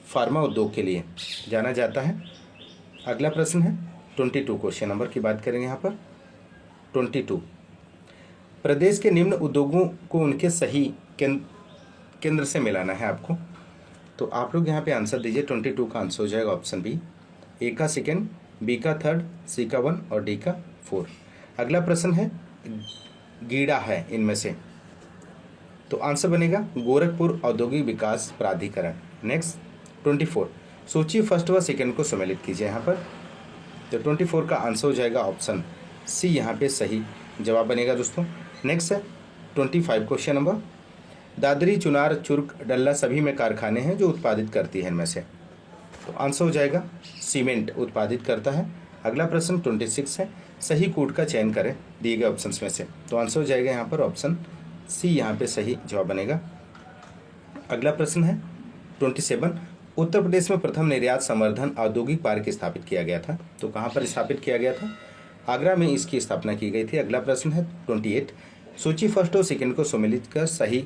फार्मा उद्योग के लिए जाना जाता है। अगला प्रश्न है 22 क्वेश्चन नंबर की बात करेंगे यहाँ पर। 22, प्रदेश के निम्न उद्योगों को उनके सही केंद्र से मिलाना है आपको। तो आप लोग यहाँ पे आंसर दीजिए। 22 का आंसर हो जाएगा ऑप्शन बी, ए का सेकेंड, बी का थर्ड, सी का 1 और डी का 4। अगला प्रश्न है गीड़ा है इनमें से, तो आंसर बनेगा गोरखपुर औद्योगिक विकास प्राधिकरण। नेक्स्ट 24, सूची फर्स्ट व सेकेंड को सम्मिलित कीजिए यहाँ पर। तो 24 का आंसर हो जाएगा ऑप्शन सी, यहाँ पे सही जवाब बनेगा दोस्तों। नेक्स्ट है 25 क्वेश्चन नंबर, दादरी, चुनार, चुर्क, डल्ला सभी में कारखाने हैं जो उत्पादित करती है इनमें से। तो आंसर हो जाएगा सीमेंट उत्पादित करता है। अगला प्रश्न 26 है, सही कूट का चयन करें दिए गए ऑप्शंस में से। तो आंसर हो जाएगा यहाँ पर ऑप्शन सी, यहाँ पे सही जवाब बनेगा। अगला प्रश्न है 27, उत्तर प्रदेश में प्रथम निर्यात संवर्धन औद्योगिक पार्क स्थापित किया गया था। तो कहाँ पर स्थापित किया गया था? आगरा में इसकी स्थापना की गई थी। अगला प्रश्न है 28, सूची फर्स्ट और सेकेंड को सम्मिलित कर सही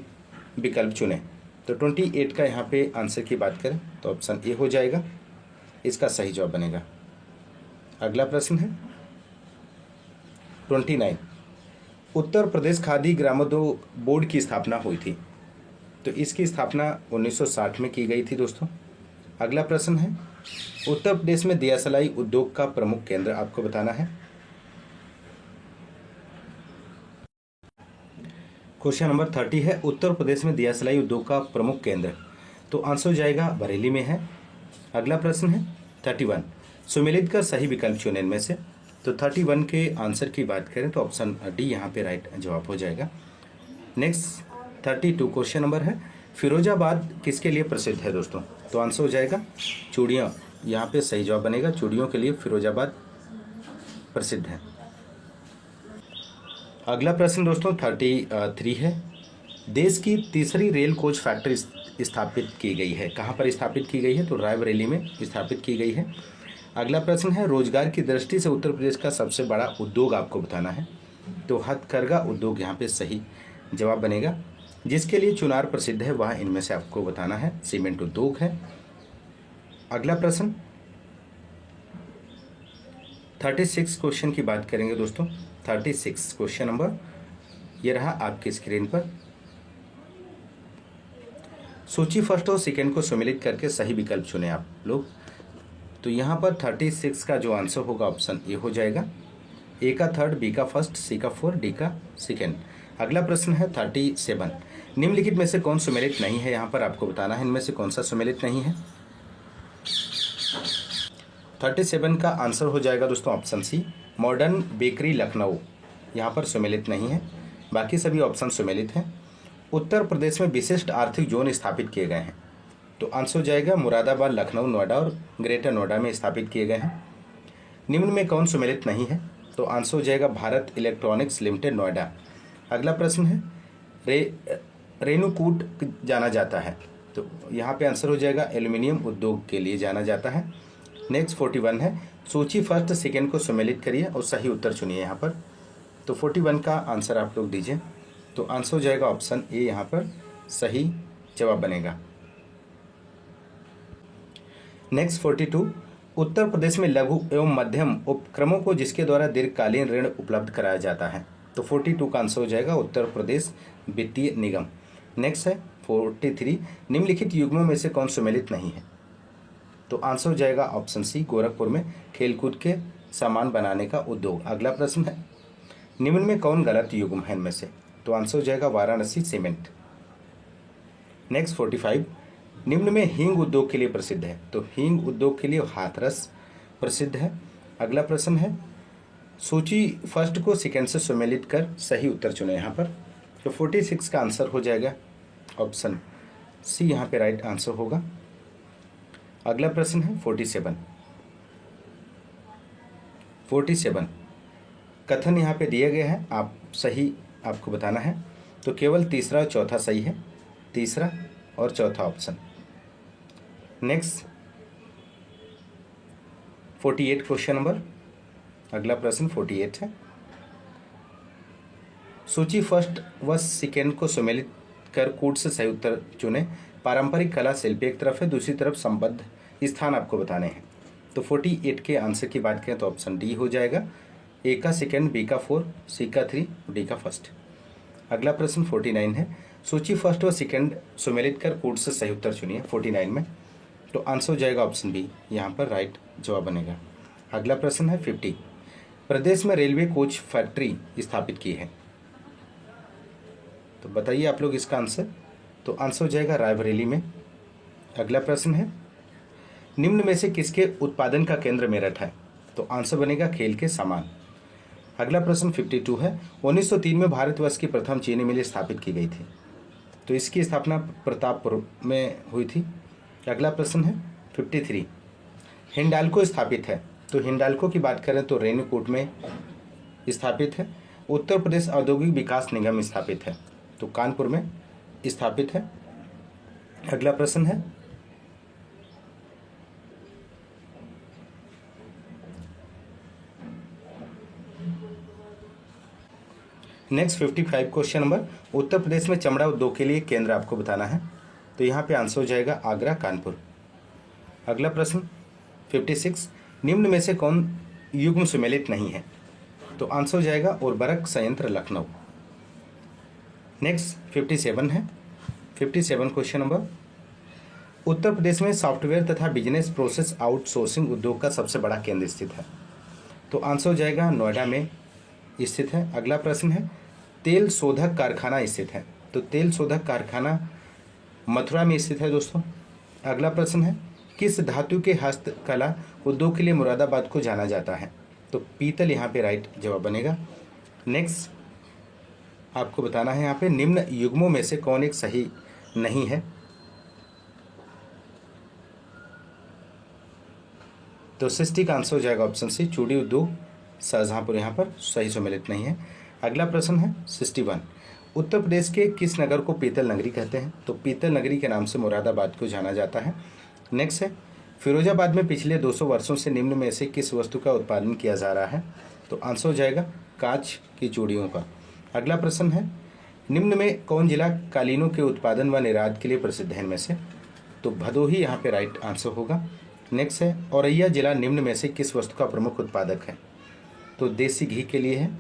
विकल्प चुनें। तो 28 का यहाँ पे आंसर की बात करें तो ऑप्शन ए हो जाएगा, इसका सही जवाब बनेगा। अगला प्रश्न है 29, उत्तर प्रदेश खादी ग्रामोद्योग बोर्ड की स्थापना हुई थी। तो इसकी स्थापना 1960 में की गई थी दोस्तों। अगला प्रश्न है, उत्तर प्रदेश में दिया सलाई उद्योग का प्रमुख केंद्र आपको बताना है। क्वेश्चन नंबर 30 है, उत्तर प्रदेश में दिया सिलाई उद्योग का प्रमुख केंद्र। तो आंसर हो जाएगा बरेली में है। अगला प्रश्न है 31, सुमेलित कर सही विकल्प चुनें इनमें से। तो 31 के आंसर की बात करें तो ऑप्शन डी यहाँ पे राइट जवाब हो जाएगा। नेक्स्ट 32 क्वेश्चन नंबर है, फिरोजाबाद किसके लिए प्रसिद्ध है दोस्तों। तो आंसर हो जाएगा चूड़ियाँ, यहाँ पे सही जवाब बनेगा, चूड़ियों के लिए फिरोजाबाद प्रसिद्ध है। अगला प्रश्न दोस्तों 33 है, देश की तीसरी रेल कोच फैक्ट्री स्थापित की गई है। कहाँ पर स्थापित की गई है। तो रायबरेली में स्थापित की गई है। अगला प्रश्न है, रोजगार की दृष्टि से उत्तर प्रदेश का सबसे बड़ा उद्योग आपको बताना है। तो हथकरघा उद्योग यहाँ पे सही जवाब बनेगा। जिसके लिए चुनार प्रसिद्ध है वह इनमें से आपको बताना है। सीमेंट उद्योग है। अगला प्रश्न 36 क्वेश्चन की बात करेंगे दोस्तों। 36 क्वेश्चन नंबर ये रहा आपकी स्क्रीन पर। सूची फर्स्ट और सेकेंड को सम्मिलित करके सही विकल्प चुने आप लोग। तो यहाँ पर 36 का जो आंसर होगा ऑप्शन ए हो जाएगा। ए का थर्ड, बी का फर्स्ट, सी का फोर्थ, डी का सेकेंड। अगला प्रश्न है 37, निम्नलिखित में से कौन सम्मिलित नहीं है। यहाँ पर आपको बताना है इनमें से कौन सा सम्मिलित नहीं है। 37 का आंसर हो जाएगा दोस्तों option C, modern bakery Lucknow यहाँ पर सम्मिलित नहीं है। बाकी सभी ऑप्शन सम्मिलित हैं। उत्तर प्रदेश में विशिष्ट आर्थिक जोन स्थापित किए गए हैं। तो आंसर हो जाएगा मुरादाबाद, लखनऊ, नोएडा और ग्रेटर नोएडा में स्थापित किए गए हैं। निम्न में कौन सम्मिलित नहीं है। तो आंसर हो जाएगा भारत इलेक्ट्रॉनिक्स लिमिटेड, नोएडा। अगला प्रश्न है रेणुकूट जाना जाता है। तो यहाँ पे आंसर हो जाएगा एल्यूमिनियम उद्योग के लिए जाना जाता है। नेक्स्ट 41 है, सूची फर्स्ट सेकेंड को सम्मिलित करिए और सही उत्तर चुनिए यहाँ पर। तो 41 का आंसर आप लोग दीजिए। तो आंसर हो जाएगा ऑप्शन ए यहाँ पर सही जवाब बनेगा। नेक्स्ट 42, उत्तर प्रदेश में लघु एवं मध्यम उपक्रमों को जिसके द्वारा दीर्घकालीन ऋण उपलब्ध कराया जाता है। तो 42 का आंसर हो जाएगा उत्तर प्रदेश वित्तीय निगम। नेक्स्ट है 43, निम्नलिखित युग्मों में से कौन सम्मिलित नहीं है। तो आंसर हो जाएगा ऑप्शन सी, गोरखपुर में खेलकूद के सामान बनाने का उद्योग। अगला प्रश्न है, निम्न में कौन गलत युग्म है इनमें से। तो आंसर हो जाएगा वाराणसी सीमेंट। नेक्स्ट 45, निम्न में हींग उद्योग के लिए प्रसिद्ध है। तो हींग उद्योग के लिए हाथरस प्रसिद्ध है। अगला प्रश्न है, सूची फर्स्ट को सेकेंड से सम्मिलित कर सही उत्तर चुने यहाँ पर। तो 46 का आंसर हो जाएगा ऑप्शन सी, यहाँ पे राइट आंसर होगा। अगला प्रश्न है 47 कथन यहाँ पे दिए गए हैं, आप सही आपको बताना है। तो केवल तीसरा और चौथा सही है, तीसरा और चौथा ऑप्शन। Next 48 question number. अगला प्रश्न 48 है, सूची फर्स्ट व सेकेंड को सम्मिलित कर कूट से सही उत्तर चुने। पारंपरिक कला शिल्प एक तरफ है, दूसरी तरफ संबद्ध स्थान आपको बताने हैं। तो 48 के आंसर की बात करें तो ऑप्शन डी हो जाएगा। ए का सेकेंड, बी का 4, सी का 3, डी का फर्स्ट। अगला प्रश्न 49 है, सूची फर्स्ट व सेकेंड सम्मिलित कर कूट से सही उत्तर चुनिए 49 में। तो आंसर हो जाएगा ऑप्शन बी, यहाँ पर राइट जवाब बनेगा। अगला प्रश्न है 50, प्रदेश में रेलवे कोच फैक्ट्री स्थापित की है। तो बताइए आप लोग इसका आंसर। तो आंसर हो जाएगा रायबरेली में। अगला प्रश्न है, निम्न में से किसके उत्पादन का केंद्र मेरठ है। तो आंसर बनेगा खेल के सामान। अगला प्रश्न 52 है, 1903 में भारतवर्ष की प्रथम चीनी मिल स्थापित की गई थी। तो इसकी स्थापना प्रतापपुर में हुई थी। अगला प्रश्न है 53, हिंडाल्को स्थापित है। तो हिंडाल्को की बात करें तो रेणुकूट में स्थापित है। उत्तर प्रदेश औद्योगिक विकास निगम स्थापित है। तो कानपुर में स्थापित है। अगला प्रश्न है नेक्स्ट 55 क्वेश्चन नंबर, उत्तर प्रदेश में चमड़ा उद्योग के लिए केंद्र आपको बताना है। तो यहाँ पे आंसर हो जाएगा आगरा, कानपुर। अगला प्रश्न 56, निम्न में से कौन युग्म सम्मिलित नहीं है। तो आंसर हो जाएगा उर्वरक संयंत्र, लखनऊ। नेक्स्ट 57 है, 57 क्वेश्चन नंबर, उत्तर प्रदेश में सॉफ्टवेयर तथा बिजनेस प्रोसेस आउटसोर्सिंग उद्योग का सबसे बड़ा केंद्र स्थित है। तो आंसर हो जाएगा नोएडा में स्थित है। अगला प्रश्न है तेल शोधक कारखाना स्थित है? तो तेल शोधक कारखाना मथुरा में स्थित है दोस्तों। अगला प्रश्न है, किस धातु के हस्तकला उद्योग के लिए मुरादाबाद को जाना जाता है? तो पीतल यहाँ पे राइट जवाब बनेगा। नेक्स्ट आपको बताना है यहाँ पे निम्न युग्मों में से कौन एक सही नहीं है? तो सृष्टि का आंसर हो जाएगा ऑप्शन सी, चूड़ी उद्योग शाहजहांपुर यहाँ पर सही सम्मिलित नहीं है। अगला प्रश्न है 61, उत्तर प्रदेश के किस नगर को पीतल नगरी कहते हैं? तो पीतल नगरी के नाम से मुरादाबाद को जाना जाता है। नेक्स्ट है, फिरोजाबाद में पिछले 200 वर्षों से निम्न में से किस वस्तु का उत्पादन किया जा रहा है? तो आंसर हो जाएगा कांच की चूड़ियों का। अगला प्रश्न है, निम्न में कौन जिला कालीनों के उत्पादन व निर्यात के लिए प्रसिद्ध है इनमें से? तो भदोही यहाँ पे राइट आंसर होगा। नेक्स्ट है, औरैया जिला निम्न में से किस वस्तु का प्रमुख उत्पादक है? तो देसी घी के लिए है।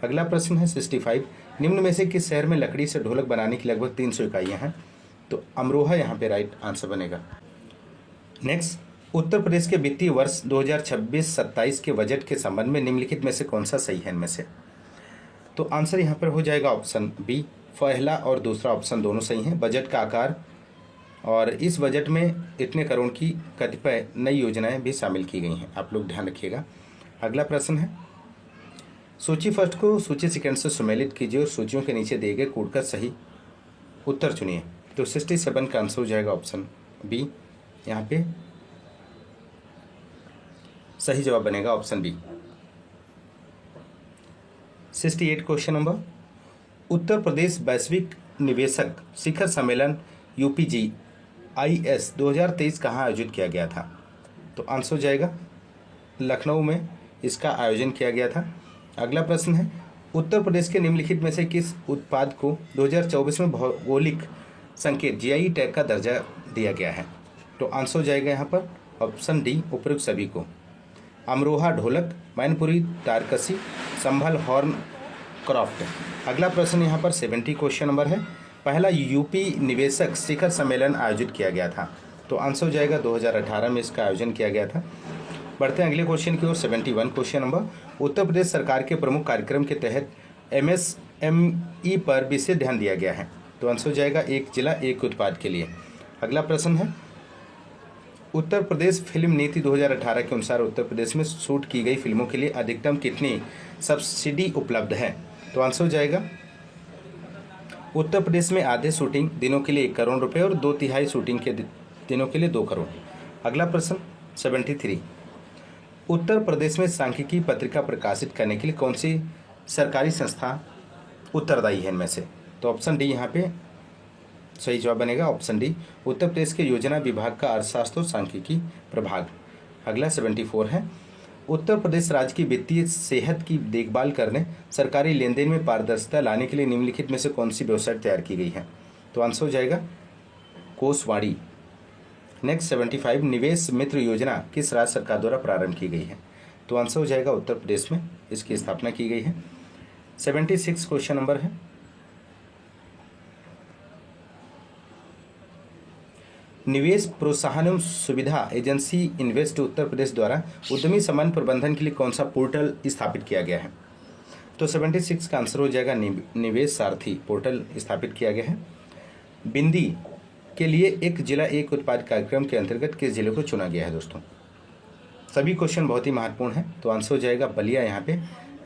अगला प्रश्न है 65, निम्न में से किस शहर में लकड़ी से ढोलक बनाने की लगभग 300 इकाइयाँ हैं? तो अमरोहा यहाँ पे राइट आंसर बनेगा। नेक्स्ट, उत्तर प्रदेश के वित्तीय वर्ष 2026-27 के बजट के संबंध में निम्नलिखित में से कौन सा सही है इनमें से? तो आंसर यहाँ पर हो जाएगा ऑप्शन बी, पहला और दूसरा ऑप्शन दोनों सही हैं। बजट का आकार और इस बजट में इतने करोड़ की कतिपय नई योजनाएं भी शामिल की गई हैं, आप लोग ध्यान रखिएगा। अगला प्रश्न है, सूची फर्स्ट को सूची सेकंड से सम्मिलित कीजिए और सूचियों के नीचे दिए गए कोड का सही उत्तर चुनिए। तो 67 का आंसर हो जाएगा ऑप्शन बी, यहाँ पे सही जवाब बनेगा option B. 68 question number, Uttar प्रदेश वैश्विक निवेशक शिखर सम्मेलन UPGIS 2023 कहाँ आयोजित किया गया था? तो आंसर हो जाएगा लखनऊ में इसका आयोजन किया गया था। अगला प्रश्न है, उत्तर प्रदेश के निम्नलिखित में से किस उत्पाद को 2024 में भौगोलिक संकेत GI टैग का दर्जा दिया गया है? तो आंसर हो जाएगा यहाँ पर ऑप्शन डी, उपयुक्त सभी को। अमरोहा ढोलक, मैनपुरी तारकसी, संभल हॉर्न क्राफ्ट। अगला प्रश्न यहाँ पर 70 क्वेश्चन नंबर है, पहला यूपी निवेशक शिखर सम्मेलन आयोजित किया गया था? तो आंसर हो जाएगा 2018 में इसका आयोजन किया गया था। बढ़ते हैं अगले क्वेश्चन की ओर। 71 क्वेश्चन नंबर, उत्तर प्रदेश सरकार के प्रमुख कार्यक्रम के तहत MSME पर विशेष ध्यान दिया गया है? तो आंसर हो जाएगा एक जिला एक उत्पाद के लिए। अगला प्रश्न है, उत्तर प्रदेश फिल्म नीति 2018 के अनुसार उत्तर प्रदेश में शूट की गई फिल्मों के लिए अधिकतम कितनी सब्सिडी उपलब्ध है? तो आंसर हो जाएगा उत्तर प्रदेश में आधे शूटिंग दिनों के लिए 1 करोड़ रुपए और 2/3 शूटिंग के दिनों के लिए 2 करोड़। अगला प्रश्न 73, उत्तर प्रदेश में सांख्यिकी पत्रिका प्रकाशित करने के लिए कौन सी सरकारी संस्था उत्तरदायी है इनमें से? तो ऑप्शन डी यहाँ पे सही जवाब बनेगा, ऑप्शन डी, उत्तर प्रदेश के योजना विभाग का अर्थशास्त्र और सांख्यिकी प्रभाग। अगला 74 है, उत्तर प्रदेश राज्य की वित्तीय सेहत की देखभाल करने, सरकारी लेन देन में पारदर्शिता लाने के लिए निम्नलिखित में से कौन सी वेबसाइट तैयार की गई है? तो आंसर हो जाएगा कोषवाड़ी। नेक्स्ट 75, निवेश मित्र योजना किस राज्य सरकार द्वारा प्रारंभ की गई है? तो आंसर हो जाएगा उत्तर प्रदेश में इसकी स्थापना की गई है। 76 क्वेश्चन नंबर है, निवेश प्रोत्साहन एवं सुविधा एजेंसी इन्वेस्ट उत्तर प्रदेश द्वारा उद्यमी संबंध प्रबंधन के लिए कौन सा पोर्टल स्थापित किया गया है? तो 76 का आंसर हो जाएगा निवेश सारथी पोर्टल स्थापित किया गया है। बिंदी के लिए एक जिला एक उत्पाद कार्यक्रम के अंतर्गत किस जिले को चुना गया है दोस्तों? सभी क्वेश्चन बहुत ही महत्वपूर्ण है, तो आंसर हो जाएगा बलिया, यहाँ पे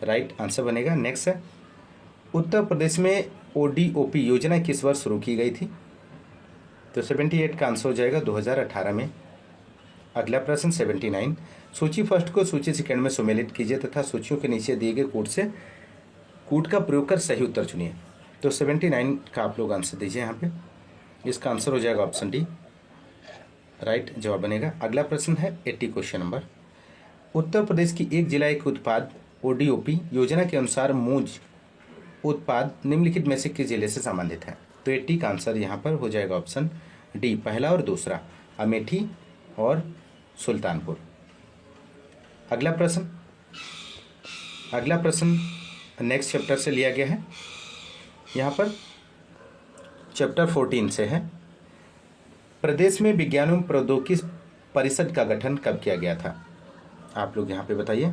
राइट आंसर बनेगा। नेक्स्ट है, उत्तर प्रदेश में ODOP योजना किस वर्ष शुरू की गई थी? तो 78 का आंसर हो जाएगा 2018 में। अगला प्रश्न 79, सूची फर्स्ट को सूची सेकंड में सम्मिलित कीजिए तथा सूचियों के नीचे दिए गए कोड का प्रयोग कर सही उत्तर चुनिए। तो 79 का आप लोग आंसर दीजिए यहाँ पे, इसका आंसर हो जाएगा ऑप्शन डी, राइट जवाब बनेगा। अगला प्रश्न है 80 क्वेश्चन नंबर, उत्तर प्रदेश की एक जिला एक उत्पाद ODOP योजना के अनुसार मूंज उत्पाद निम्नलिखित में से किस जिले से संबंधित है? तो 80 का आंसर यहाँ पर हो जाएगा ऑप्शन डी, पहला और दूसरा, अमेठी और सुल्तानपुर। अगला प्रश्न नेक्स्ट चैप्टर से लिया गया है, यहाँ पर चैप्टर 14 से है, प्रदेश में विज्ञान एवं प्रौद्योगिकी परिषद का गठन कब किया गया था? आप लोग यहाँ पे बताइए।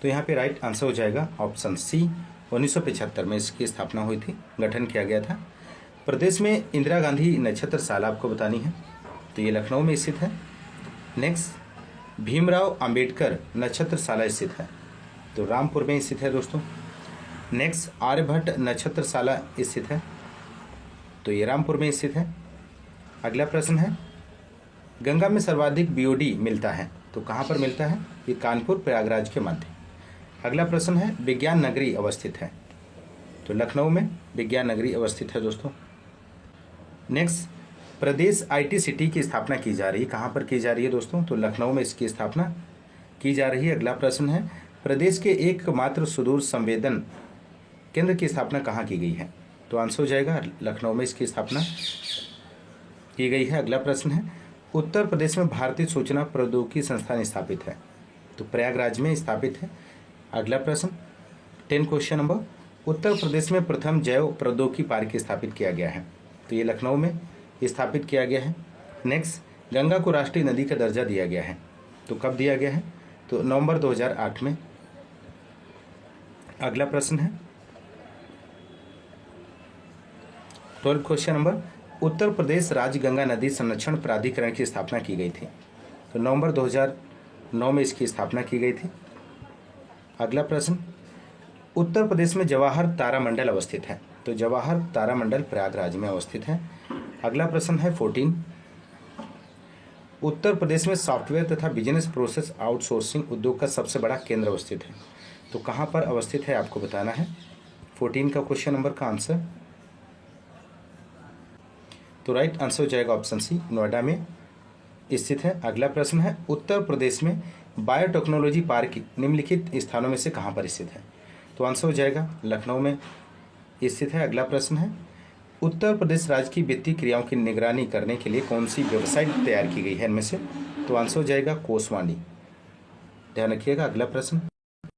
तो यहाँ पे राइट आंसर हो जाएगा ऑप्शन सी, 1975 में इसकी स्थापना हुई थी, गठन किया गया था। प्रदेश में इंदिरा गांधी नक्षत्रशाला आपको बतानी है, तो ये लखनऊ में स्थित है। नेक्स्ट, भीमराव अंबेडकर नक्षत्रशाला स्थित है, तो रामपुर में स्थित है दोस्तों। नेक्स्ट, आर्यभट्ट नक्षत्रशाला स्थित है, तो ये रामपुर में स्थित है। अगला प्रश्न है, गंगा में सर्वाधिक बीओडी मिलता है, तो कहाँ पर मिलता है? ये कानपुर प्रयागराज के मध्य। अगला प्रश्न है, विज्ञान नगरी अवस्थित है, तो लखनऊ में विज्ञान नगरी अवस्थित है दोस्तों। नेक्स्ट, प्रदेश आईटी सिटी की स्थापना की जा रही है, कहाँ पर की जा रही है दोस्तों? तो लखनऊ में इसकी स्थापना की जा रही है। अगला प्रश्न है, प्रदेश के एकमात्र सुदूर संवेदन केंद्र की स्थापना कहाँ की गई है? तो आंसर हो जाएगा लखनऊ में इसकी स्थापना की गई है। अगला प्रश्न है, उत्तर प्रदेश में भारतीय सूचना प्रौद्योगिकी संस्थान स्थापित है, तो प्रयागराज में स्थापित है। अगला प्रश्न 10 क्वेश्चन नंबर, उत्तर प्रदेश में प्रथम जैव प्रौद्योगिकी पार्क स्थापित किया गया है, तो ये लखनऊ में स्थापित किया गया है। नेक्स्ट, गंगा को राष्ट्रीय नदी का दर्जा दिया गया है, तो कब दिया गया है? तो नवंबर 2008 में। अगला प्रश्न है 12 क्वेश्चन नंबर, उत्तर प्रदेश राज्य गंगा नदी संरक्षण प्राधिकरण की स्थापना की गई थी, तो नवंबर 2009 में इसकी स्थापना की गई थी। अगला प्रश्न, उत्तर प्रदेश में जवाहर तारामंडल अवस्थित है, तो जवाहर तारामंडल प्रयागराज में अवस्थित है। अगला प्रश्न है 14, उत्तर प्रदेश में सॉफ्टवेयर तथा बिजनेस प्रोसेस आउटसोर्सिंग उद्योग का सबसे बड़ा केंद्र अवस्थित है, तो कहाँ पर अवस्थित है आपको बताना है। 14 का क्वेश्चन नंबर का आंसर, तो राइट आंसर हो जाएगा ऑप्शन सी, नोएडा में स्थित है। अगला प्रश्न है, उत्तर प्रदेश में बायोटेक्नोलॉजी पार्क निम्नलिखित स्थानों में से कहाँ पर स्थित है? तो आंसर हो जाएगा लखनऊ में स्थित है। अगला प्रश्न है, उत्तर प्रदेश राज्य की वित्तीय क्रियाओं की निगरानी करने के लिए कौन सी वेबसाइट तैयार की गई है इनमें से? तो आंसर हो जाएगा कोसवानी, ध्यान रखिएगा। अगला प्रश्न,